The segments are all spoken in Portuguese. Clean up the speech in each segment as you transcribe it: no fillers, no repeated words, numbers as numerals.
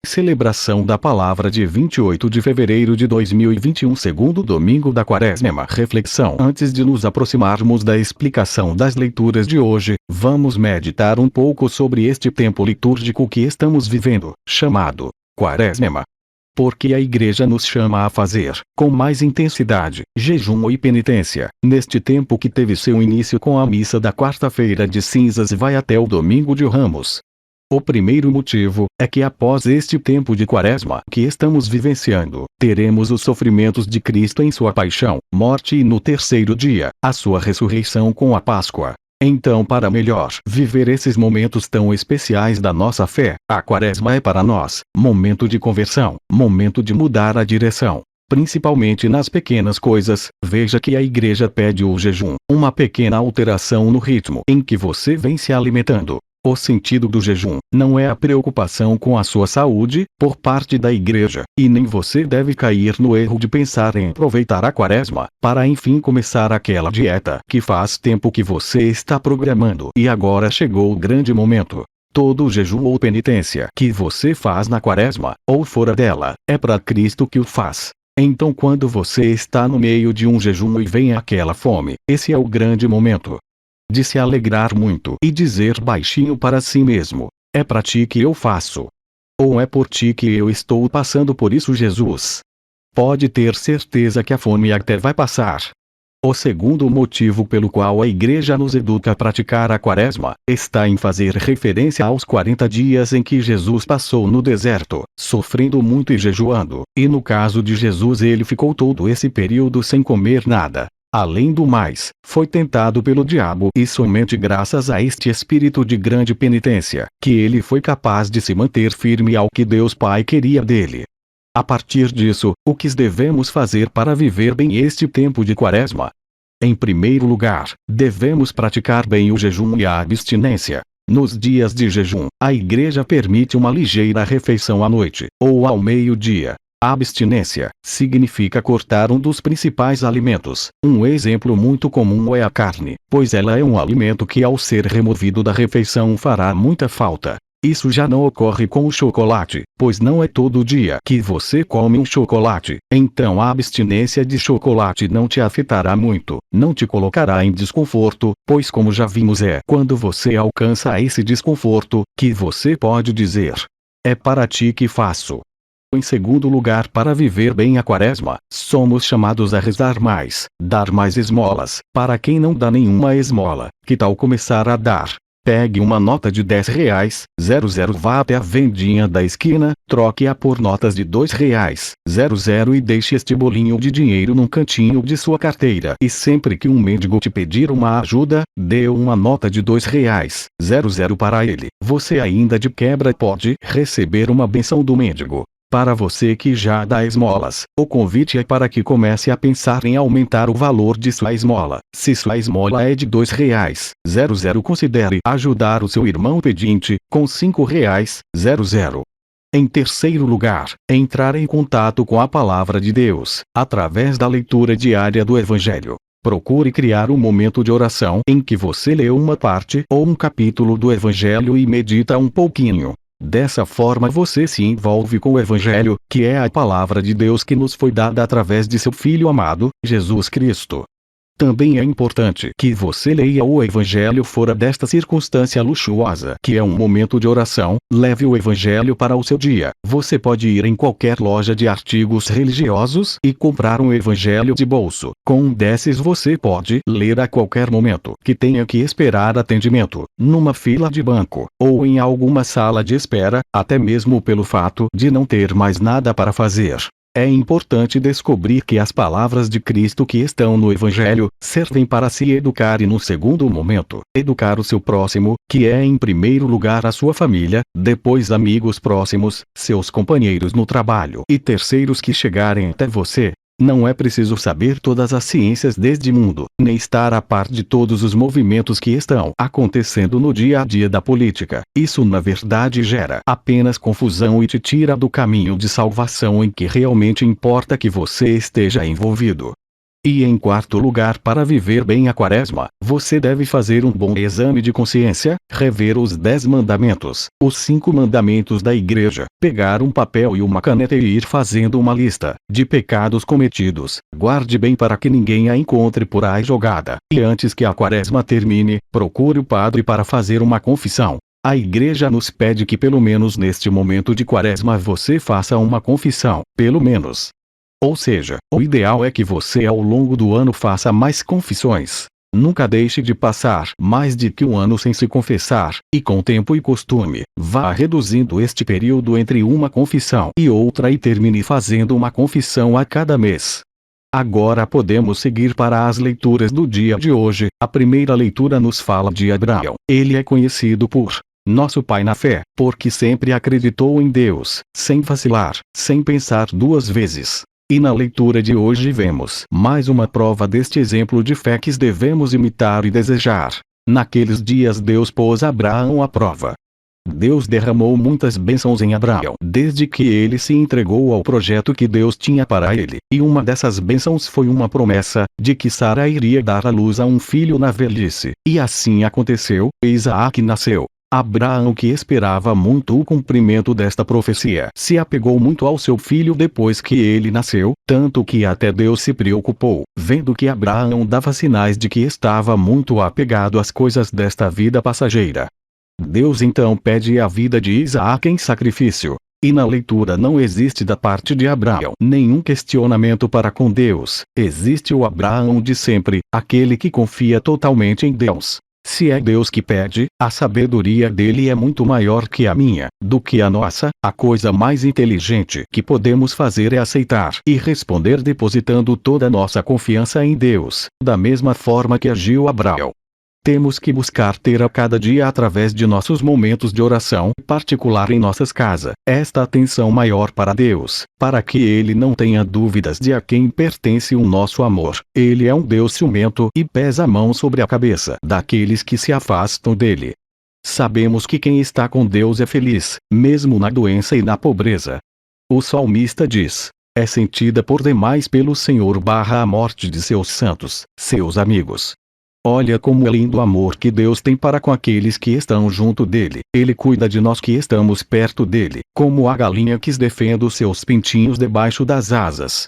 Celebração da Palavra de 28 de fevereiro de 2021, segundo domingo da Quaresma. Reflexão. Antes de nos aproximarmos da explicação das leituras de hoje, vamos meditar um pouco sobre este tempo litúrgico que estamos vivendo, chamado Quaresma. Porque a Igreja nos chama a fazer, com mais intensidade, jejum e penitência, neste tempo que teve seu início com a missa da quarta-feira de cinzas e vai até o domingo de Ramos. O primeiro motivo é que após este tempo de Quaresma que estamos vivenciando, teremos os sofrimentos de Cristo em sua paixão, morte e no terceiro dia, a sua ressurreição com a Páscoa. Então, para melhor viver esses momentos tão especiais da nossa fé, a Quaresma é para nós momento de conversão, momento de mudar a direção. Principalmente nas pequenas coisas, veja que a Igreja pede o jejum, uma pequena alteração no ritmo em que você vem se alimentando. O sentido do jejum não é a preocupação com a sua saúde, por parte da Igreja, e nem você deve cair no erro de pensar em aproveitar a Quaresma, para enfim começar aquela dieta que faz tempo que você está programando e agora chegou o grande momento. Todo o jejum ou penitência que você faz na Quaresma, ou fora dela, é para Cristo que o faz. Então quando você está no meio de um jejum e vem aquela fome, esse é o grande momento de se alegrar muito e dizer baixinho para si mesmo: é para ti que eu faço. Ou é por ti que eu estou passando por isso, Jesus. Pode ter certeza que a fome até vai passar. O segundo motivo pelo qual a Igreja nos educa a praticar a Quaresma, está em fazer referência aos 40 dias em que Jesus passou no deserto, sofrendo muito e jejuando, e no caso de Jesus ele ficou todo esse período sem comer nada. Além do mais, foi tentado pelo diabo e somente graças a este espírito de grande penitência, que ele foi capaz de se manter firme ao que Deus Pai queria dele. A partir disso, o que devemos fazer para viver bem este tempo de Quaresma? Em primeiro lugar, devemos praticar bem o jejum e a abstinência. Nos dias de jejum, a Igreja permite uma ligeira refeição à noite, ou ao meio-dia. A abstinência significa cortar um dos principais alimentos. Um exemplo muito comum é a carne, pois ela é um alimento que ao ser removido da refeição fará muita falta. Isso já não ocorre com o chocolate, pois não é todo dia que você come um chocolate. Então a abstinência de chocolate não te afetará muito, não te colocará em desconforto, pois como já vimos é quando você alcança esse desconforto, que você pode dizer: é para ti que faço. Em segundo lugar, para viver bem a Quaresma, somos chamados a rezar mais, dar mais esmolas. Para quem não dá nenhuma esmola, que tal começar a dar? Pegue uma nota de R$10, vá até a vendinha da esquina, troque-a por notas de R$2, e deixe este bolinho de dinheiro num cantinho de sua carteira. E sempre que um mendigo te pedir uma ajuda, dê uma nota de R$2, para ele. Você ainda de quebra pode receber uma benção do mendigo. Para você que já dá esmolas, o convite é para que comece a pensar em aumentar o valor de sua esmola. Se sua esmola é de R$2, considere ajudar o seu irmão pedinte, com R$5. Em terceiro lugar, entrar em contato com a Palavra de Deus, através da leitura diária do Evangelho. Procure criar um momento de oração em que você lê uma parte ou um capítulo do Evangelho e medita um pouquinho. Dessa forma você se envolve com o Evangelho, que é a Palavra de Deus que nos foi dada através de seu Filho amado, Jesus Cristo. Também é importante que você leia o Evangelho fora desta circunstância luxuosa, que é um momento de oração. Leve o Evangelho para o seu dia. Você pode ir em qualquer loja de artigos religiosos e comprar um Evangelho de bolso. Com um desses você pode ler a qualquer momento que tenha que esperar atendimento, numa fila de banco, ou em alguma sala de espera, até mesmo pelo fato de não ter mais nada para fazer. É importante descobrir que as palavras de Cristo que estão no Evangelho servem para se educar e, no segundo momento, educar o seu próximo, que é em primeiro lugar a sua família, depois amigos próximos, seus companheiros no trabalho e terceiros que chegarem até você. Não é preciso saber todas as ciências deste mundo, nem estar a par de todos os movimentos que estão acontecendo no dia a dia da política. Isso na verdade gera apenas confusão e te tira do caminho de salvação em que realmente importa que você esteja envolvido. E em quarto lugar, para viver bem a quaresma, você deve fazer um bom exame de consciência, rever os 10 mandamentos, os 5 mandamentos da igreja, pegar um papel e uma caneta e ir fazendo uma lista de pecados cometidos. Guarde bem para que ninguém a encontre por aí jogada. E antes que a quaresma termine, procure o padre para fazer uma confissão. A igreja nos pede que pelo menos neste momento de quaresma você faça uma confissão, pelo menos. Ou seja, o ideal é que você ao longo do ano faça mais confissões. Nunca deixe de passar mais de que um ano sem se confessar, e com tempo e costume, vá reduzindo este período entre uma confissão e outra e termine fazendo uma confissão a cada mês. Agora podemos seguir para as leituras do dia de hoje. A primeira leitura nos fala de Abraão. Ele é conhecido por nosso pai na fé, porque sempre acreditou em Deus, sem vacilar, sem pensar duas vezes. E na leitura de hoje vemos mais uma prova deste exemplo de fé que devemos imitar e desejar. Naqueles dias Deus pôs Abraão à prova. Deus derramou muitas bênçãos em Abraão desde que ele se entregou ao projeto que Deus tinha para ele, e uma dessas bênçãos foi uma promessa de que Sara iria dar à luz a um filho na velhice. E assim aconteceu, e Isaque nasceu. Abraão, que esperava muito o cumprimento desta profecia, se apegou muito ao seu filho depois que ele nasceu, tanto que até Deus se preocupou, vendo que Abraão dava sinais de que estava muito apegado às coisas desta vida passageira. Deus então pede a vida de Isaque em sacrifício. E na leitura não existe da parte de Abraão nenhum questionamento para com Deus, existe o Abraão de sempre, aquele que confia totalmente em Deus. Se é Deus que pede, a sabedoria dele é muito maior que a minha, do que a nossa. A coisa mais inteligente que podemos fazer é aceitar e responder depositando toda a nossa confiança em Deus, da mesma forma que agiu Abraão. Temos que buscar ter a cada dia através de nossos momentos de oração particular em nossas casas, esta atenção maior para Deus, para que Ele não tenha dúvidas de a quem pertence o nosso amor. Ele é um Deus ciumento e pesa a mão sobre a cabeça daqueles que se afastam dele. Sabemos que quem está com Deus é feliz, mesmo na doença e na pobreza. O salmista diz: é sentida por demais pelo Senhor a morte de seus santos, seus amigos. Olha como é lindo o amor que Deus tem para com aqueles que estão junto dele. Ele cuida de nós que estamos perto dele, como a galinha que defende os seus pintinhos debaixo das asas.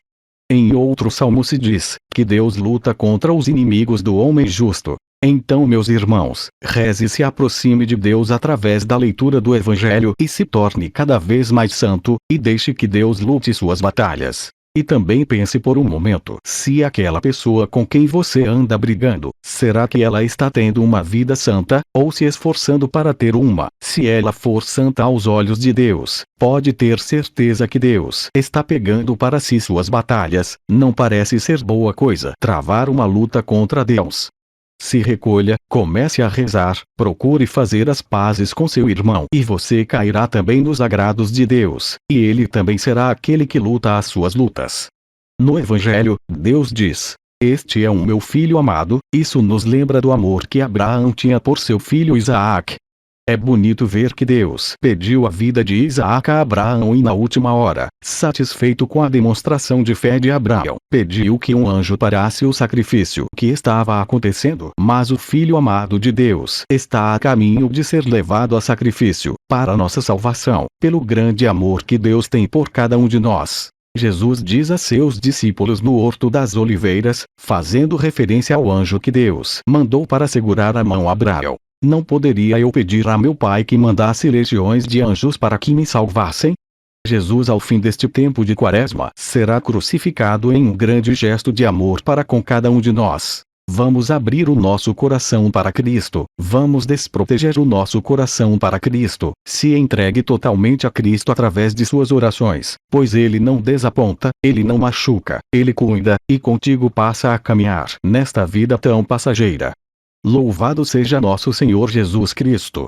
Em outro salmo se diz que Deus luta contra os inimigos do homem justo. Então, meus irmãos, reze e se aproxime de Deus através da leitura do Evangelho e se torne cada vez mais santo, e deixe que Deus lute suas batalhas. E também pense por um momento se aquela pessoa com quem você anda brigando, será que ela está tendo uma vida santa, ou se esforçando para ter uma? Se ela for santa aos olhos de Deus, pode ter certeza que Deus está pegando para si suas batalhas. Não parece ser boa coisa travar uma luta contra Deus. Se recolha, comece a rezar, procure fazer as pazes com seu irmão e você cairá também nos agrados de Deus, e ele também será aquele que luta as suas lutas. No Evangelho, Deus diz: este é o meu filho amado. Isso nos lembra do amor que Abraão tinha por seu filho Isaque. É bonito ver que Deus pediu a vida de Isaque a Abraão e na última hora, satisfeito com a demonstração de fé de Abraão, pediu que um anjo parasse o sacrifício que estava acontecendo. Mas o Filho amado de Deus está a caminho de ser levado a sacrifício, para nossa salvação, pelo grande amor que Deus tem por cada um de nós. Jesus diz a seus discípulos no Horto das Oliveiras, fazendo referência ao anjo que Deus mandou para segurar a mão a Abraão: não poderia eu pedir a meu Pai que mandasse legiões de anjos para que me salvassem? Jesus, ao fim deste tempo de quaresma, será crucificado em um grande gesto de amor para com cada um de nós. Vamos abrir o nosso coração para Cristo, vamos desproteger o nosso coração para Cristo, se entregue totalmente a Cristo através de suas orações, pois Ele não desaponta, Ele não machuca, Ele cuida, e contigo passa a caminhar nesta vida tão passageira. Louvado seja nosso Senhor Jesus Cristo!